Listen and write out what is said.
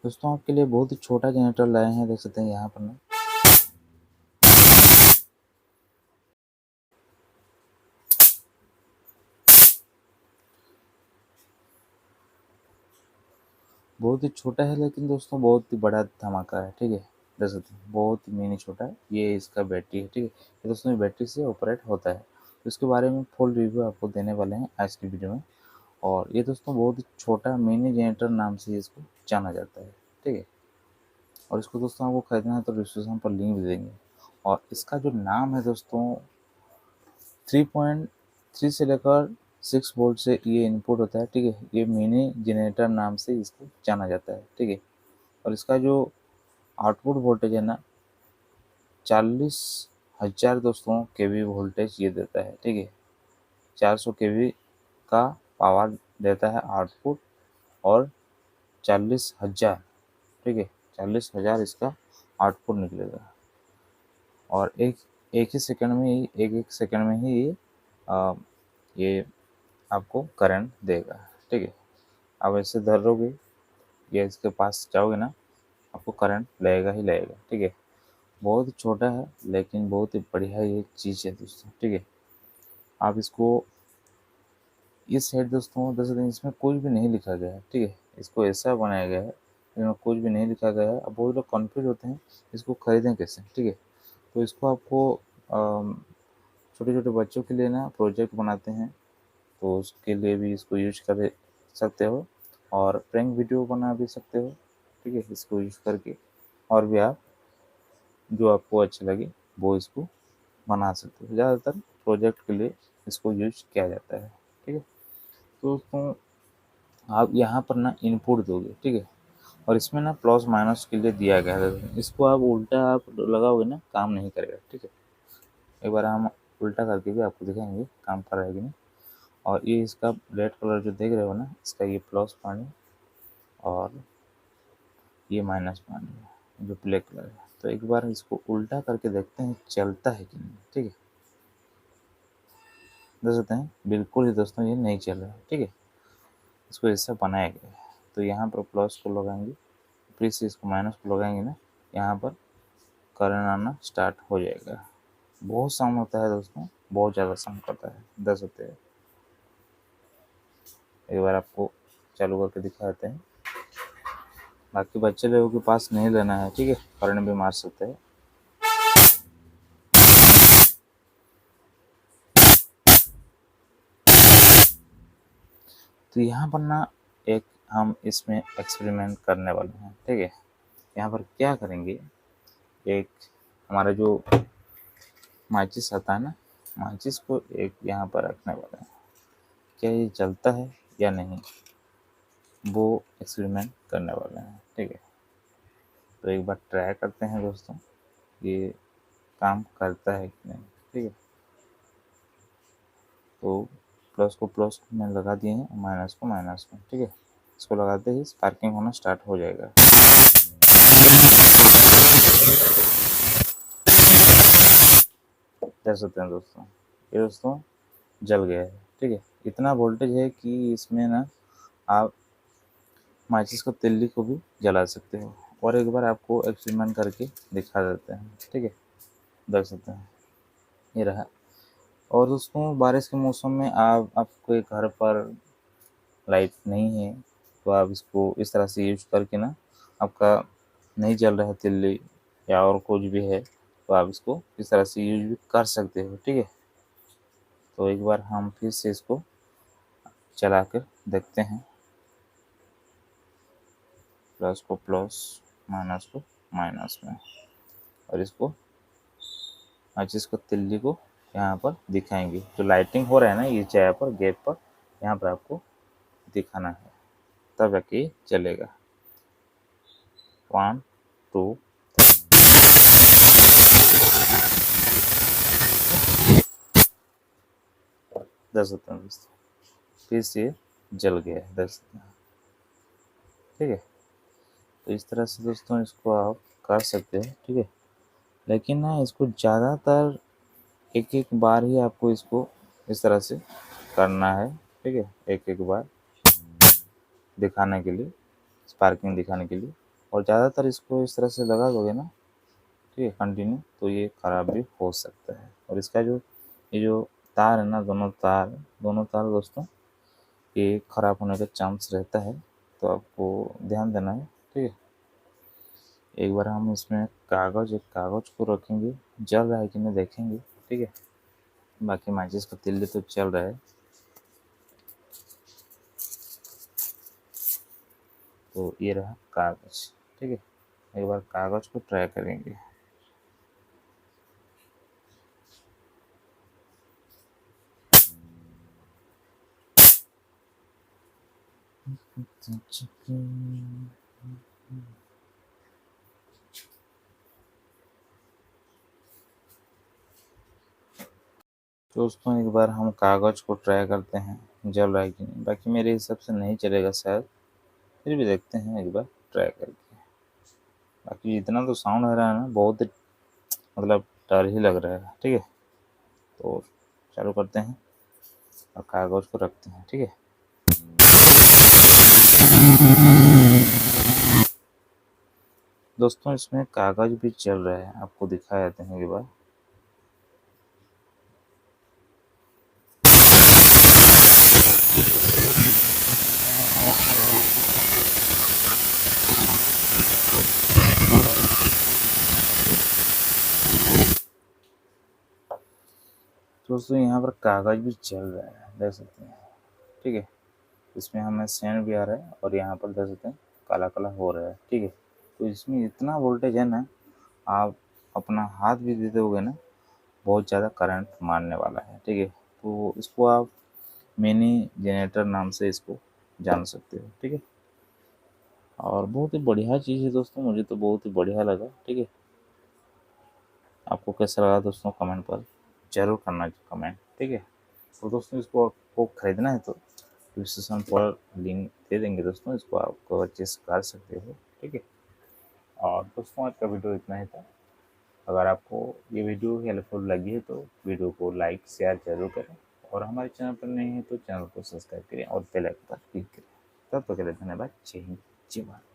दोस्तों आपके लिए बहुत ही छोटा जनरेटर लाए हैं, देख सकते हैं यहाँ पर ना। बहुत ही छोटा है लेकिन दोस्तों बहुत ही बड़ा धमाका है, ठीक है। देख सकते हैं बहुत ही मिनी छोटा है। ये इसका बैटरी है, ठीक है। ये दोस्तों ये बैटरी से ऑपरेट होता है, तो इसके बारे में फुल रिव्यू आपको देने वाले हैं आज की वीडियो में। और ये दोस्तों बहुत ही छोटा मिनी जनरेटर नाम से इसको जाना जाता है, ठीक है। और इसको दोस्तों आपको खरीदना है तो डिस्क्रिप्शन पर लिंक दे देंगे। और इसका जो नाम है दोस्तों 3.3 से लेकर 6 वोल्ट से ये इनपुट होता है, ठीक है। ये मिनी जनरेटर नाम से इसको जाना जाता है, ठीक है। और इसका जो आउटपुट वोल्टेज है ना 40,000 दोस्तों केवी वोल्टेज ये देता है, ठीक है। 400 केवी का पावर देता है आउटपुट और 40,000, ठीक है। 40,000 इसका आउटपुट निकलेगा। और एक ही सेकंड में ही एक सेकंड में ही ये आपको करंट देगा, ठीक है। आप ऐसे धरोगे या इसके पास जाओगे ना, आपको करंट लगेगा ही लगेगा, ठीक है। बहुत ही छोटा है लेकिन बहुत ही बढ़िया ये चीज़ है दोस्तों, ठीक है। आप इसको इस साइड दोस्तों दस दिन इसमें कुछ भी नहीं लिखा गया है, ठीक है। इसको ऐसा बनाया गया है इसमें कुछ भी नहीं लिखा गया है। अब बहुत लोग कन्फ्यूज होते हैं इसको खरीदें कैसे, ठीक है। तो इसको आपको छोटे छोटे बच्चों के लिए ना प्रोजेक्ट बनाते हैं तो उसके लिए भी इसको यूज कर सकते हो और प्रैंक वीडियो बना भी सकते हो, ठीक है। इसको यूज करके और भी आप जो आपको अच्छा लगे वो इसको बना सकते हो। ज़्यादातर प्रोजेक्ट के लिए इसको यूज किया जाता है, ठीक है। तो आप यहाँ पर ना इनपुट दोगे, ठीक है। और इसमें ना प्लस माइनस के लिए दिया गया है। इसको आप उल्टा आप लगाओगे ना काम नहीं करेगा, ठीक है। एक बार हम उल्टा करके भी आपको दिखाएंगे काम कर रहा है कि नहीं। और ये इसका रेड कलर जो देख रहे हो ना, इसका ये प्लस पानी और ये माइनस पानी जो ब्लैक कलर है। तो एक बार इसको उल्टा करके देखते हैं चलता है कि नहीं, ठीक है। देख सकते हैं बिल्कुल ही दोस्तों ये नहीं चल रहा है, ठीक है। इसको ऐसा बनाया गया है। तो यहाँ पर प्लस को लगाएंगे, फिर से इसको माइनस को लगाएंगे ना, यहाँ पर करंट आना स्टार्ट हो जाएगा। बहुत साउंड होता है दोस्तों, बहुत ज़्यादा साउंड करता है, देख सकते हैं। एक बार आपको चालू करके दिखाते हैं। बाकी बच्चे लोगों के पास नहीं लेना है, ठीक है, करंट भी मार सकते हैं। तो यहाँ पर ना एक हम इसमें एक्सपेरिमेंट करने वाले हैं, ठीक है। यहाँ पर क्या करेंगे, एक हमारा जो माचिस आता है ना, माचिस को एक यहाँ पर रखने वाले हैं। क्या ये चलता है या नहीं वो एक्सपेरिमेंट करने वाले हैं, ठीक है। तो एक बार ट्राई करते हैं दोस्तों ये काम करता है कि नहीं, ठीक है। तो प्लस को प्लस में लगा दिए हैं, माइनस को माइनस में, ठीक है। इसको लगाते ही स्पार्किंग होना स्टार्ट हो जाएगा। देख सकते हैं दोस्तों ये दोस्तों जल गया है, ठीक है। इतना वोल्टेज है कि इसमें ना आप माचिस को तिल्ली को भी जला सकते हो। और एक बार आपको एक्सपेरिमेंट करके दिखा देते हैं, ठीक है। देख सकते हैं ये रहा। और दोस्तों बारिश के मौसम में आपके घर पर लाइट नहीं है तो आप इसको इस तरह से यूज करके ना, आपका नहीं जल रहा है तिल्ली या और कुछ भी है तो आप इसको इस तरह से यूज भी कर सकते हो, ठीक है। तो एक बार हम फिर से इसको चला कर देखते हैं। प्लस को प्लस, माइनस को माइनस में, और इसको माचिस को तिल्ली को यहाँ पर दिखाएंगे। जो लाइटिंग हो रहा है ना ये जगह पर गैप पर, यहाँ पर आपको दिखाना है तब जाके चलेगा। 1 2 10 सकते हैं फिर से जल गया है, 10 सकते हैं, ठीक है। तो इस तरह से दोस्तों इसको आप कर सकते हैं, ठीक है। लेकिन ना इसको ज़्यादातर एक एक बार ही आपको इसको इस तरह से करना है, ठीक है। एक एक बार दिखाने के लिए, स्पार्किंग दिखाने के लिए। और ज़्यादातर इसको इस तरह से लगा दोगे ना, ठीक है, कंटिन्यू, तो ये ख़राब भी हो सकता है। और इसका जो ये जो तार है ना, दोनों तार दोस्तों, ये ख़राब होने का चांस रहता है, तो आपको ध्यान देना है, ठीक है। एक बार हम इसमें एक कागज़ को रखेंगे, जल रहा है कि नहीं देखेंगे, ठीक है। बाकी माचिस का तिल्ली तो चल रहा है, तो ये रहा कागज़, ठीक है। एक बार कागज़ को ट्राई करेंगे। दोस्तों एक बार हम कागज़ को ट्राई करते हैं, जल रहा है कि नहीं। बाकी मेरे हिसाब से नहीं चलेगा शायद, फिर भी देखते हैं एक बार ट्राई करके। बाकी इतना तो साउंड आ रहा है ना, बहुत मतलब डर ही लग रहा है, ठीक है। तो चालू करते हैं और कागज़ को रखते हैं, ठीक है। दोस्तों इसमें कागज़ भी चल रहा है, आपको दिखा देते हैं एक बार। दोस्तों यहाँ पर कागज़ भी चल रहा है, देख सकते हैं, ठीक है। इसमें हमें सेंड भी आ रहा है और यहाँ पर देख सकते हैं काला काला हो रहा है, ठीक है। तो इसमें इतना वोल्टेज है ना, आप अपना हाथ भी दे दोगे ना, बहुत ज़्यादा करंट मारने वाला है, ठीक है। तो इसको आप मिनी जनरेटर नाम से इसको जान सकते हो, ठीक है। और बहुत ही बढ़िया चीज़ है दोस्तों, मुझे तो बहुत ही बढ़िया लगा, ठीक है। आपको कैसा लगा दोस्तों कमेंट पर ज़रूर करना कमेंट, ठीक है। तो दोस्तों इसको आपको ख़रीदना है तो डिस्क्रिप्शन पर लिंक दे देंगे दोस्तों, इसको आप परचेस कर सकते हो, ठीक है। और दोस्तों आज का वीडियो इतना ही था। अगर आपको ये वीडियो हेल्पफुल लगी है तो वीडियो को लाइक शेयर जरूर करें, और हमारे चैनल पर नहीं है तो चैनल को सब्सक्राइब करें और बेल आइकन पर क्लिक करें। तब तक के लिए धन्यवाद। जय हिंद, जय भारत।